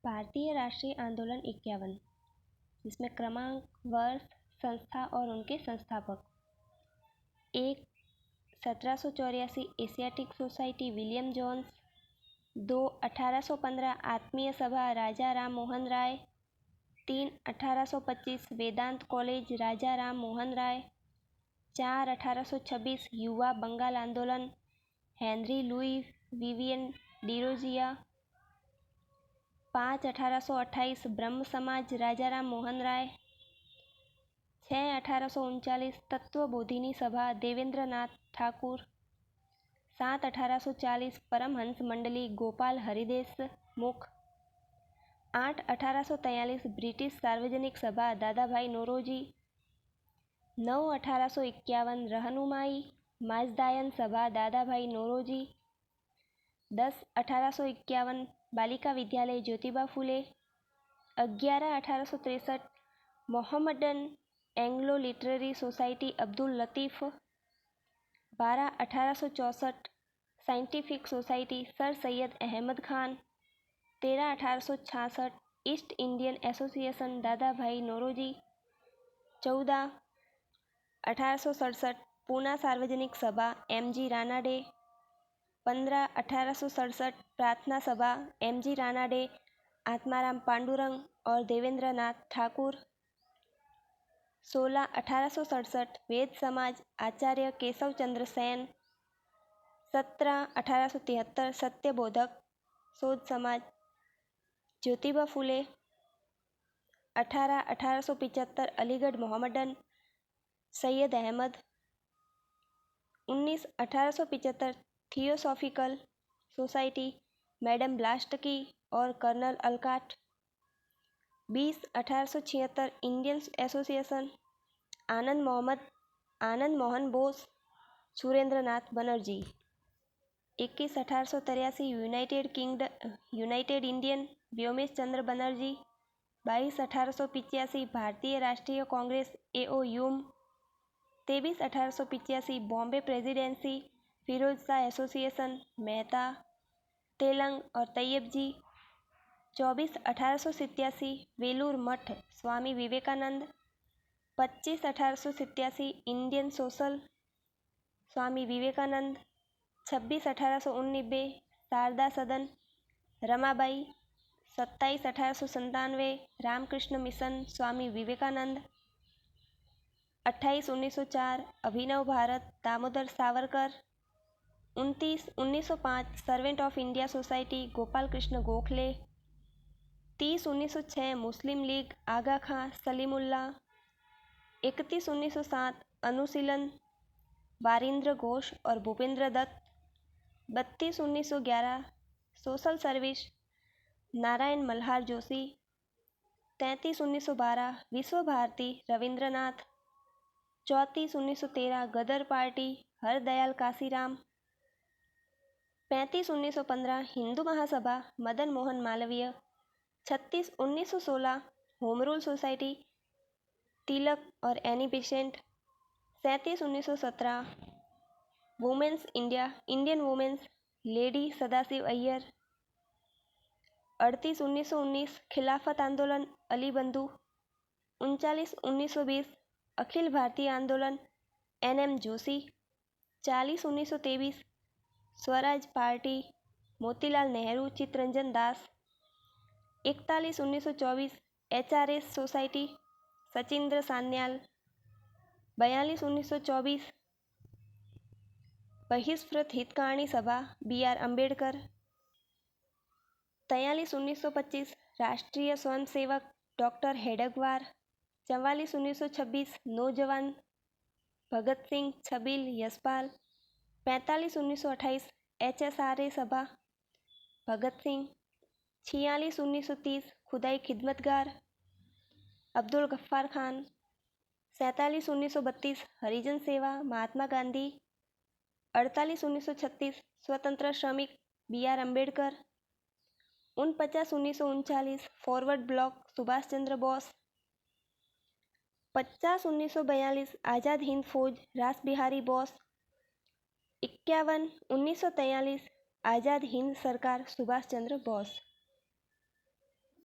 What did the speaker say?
भारतीय राष्ट्रीय आंदोलन 51, जिसमें क्रमांक, वर्ष, संस्था और उनके संस्थापक। 1. 1784 एशियाटिक सोसाइटी विलियम जोन्स। 2. 1815 आत्मीय सभा राजा राम मोहन राय। 3. 1825 वेदांत कॉलेज राजा राम मोहन राय। 4. 1826 युवा बंगाल आंदोलन हेनरी लुई विवियन डिरोजिया। 5. 1828 ब्रह्म समाज राजा राम मोहन राय। 6. 1839 तत्वबोधिनी सभा देवेंद्र नाथ ठाकुर। 7. 1840 परमहंस मंडली गोपाल हरिदेश मुख। 8. 1843 ब्रिटिश सार्वजनिक सभा दादा भाई नौरोजी। 9. 1851 रहनुमाई माजदायन सभा दादा भाई Naoroji. 10. 1851 Balika Vidyalaya Jyotiba Phule. 11. 1863 Mohammedan Anglo literary society Abdul Latif. 12. 1864 scientific society sir Syed Ahmed Khan. 13. 1866 East Indian association Dadabhai Naoroji. 14. 1867 Poona सार्वजनिक सभा एम.जी. रानाडे। 15. 1867 प्रार्थना सभा एम.जी. रानाडे, आत्माराम पांडुरंग और देवेंद्र नाथ ठाकुर। 16. 1867 वेद समाज आचार्य Keshav Chandra Sen. 17. 1873 Satyabodhak Shodh Samaj Jyotiba Phule. 18. 1875 Aligarh Mohammedan Syed Ahmed. 19. 1875 theosophical society madam Blavatsky और colonel Olcott. 20. 1876 Indian association Anand Mohan Bose Surendra Nath Banerjee. 21. 1883 united Indian Womesh Chandra Banerjee. 22. 1885 Bharatiya Rashtriya Congress AO-यूम। 23. 1885 Bombay presidency Firoz Shah association Mehta, Telang और Tyabji. 24. 1887 Belur Math Swami Vivekananda. 25. 1887 Indian social Swami Vivekananda. 26. 1889 Sharda Sadan Ramabai. 27. 1897 Ramakrishna mission Swami Vivekananda. 28. 1904 Abhinav Bharat Damodar Savarkar. 29. 1905 servant of India society Gopal Krishna Gokhale. 30. 1906 Muslim league Aga Khan Salimullah. 31. 1907 Anushilan Varindra Ghosh और Bhupendra Dutt. 32. 1911 social service Narayan Malhar Joshi. 33. 1912 Vishwa Bharati Rabindranath. 34. 1913 Ghadar party Hardayal Kashiram. 35. 1915 Hindu Mahasabha Madan Mohan Malaviya. 36. 1916 home rule society तिलक और Annie Besant. 37. 1917 women's Indian women's lady Sadashiv Iyer. 38. 1919 खिलाफत आंदोलन अली बंधु। 39. 1920 अखिल भारतीय आंदोलन NM Joshi. 40. 1923 Swaraj party Motilal Nehru Chittaranjan Das. 41. 1924 HRS society Sachindra Sanyal. 42. 1924 बहिष्कृत हितकारिणी सभा BR अम्बेडकर। 43. 1925 राष्ट्रीय स्वयंसेवक डॉक्टर हेडगवार। 44. 1926 नौजवान भगत सिंह छबील यशपाल। 45. 1928 HSRA सभा भगत सिंह। 46. 1930 खुदाई खिदमतगार अब्दुल गफ्फार खान। 47. 1932 हरिजन सेवा Mahatma Gandhi. 48. 1936 Swatantra Shramik BR Ambedkar. 49. 1939 forward bloc Subhash Chandra Bose. 50. 1942 Azad Hind Fauj Ras Bihari Bose. 51. 1943 Azad Hind सरकार सुभाष चंद्र बोस।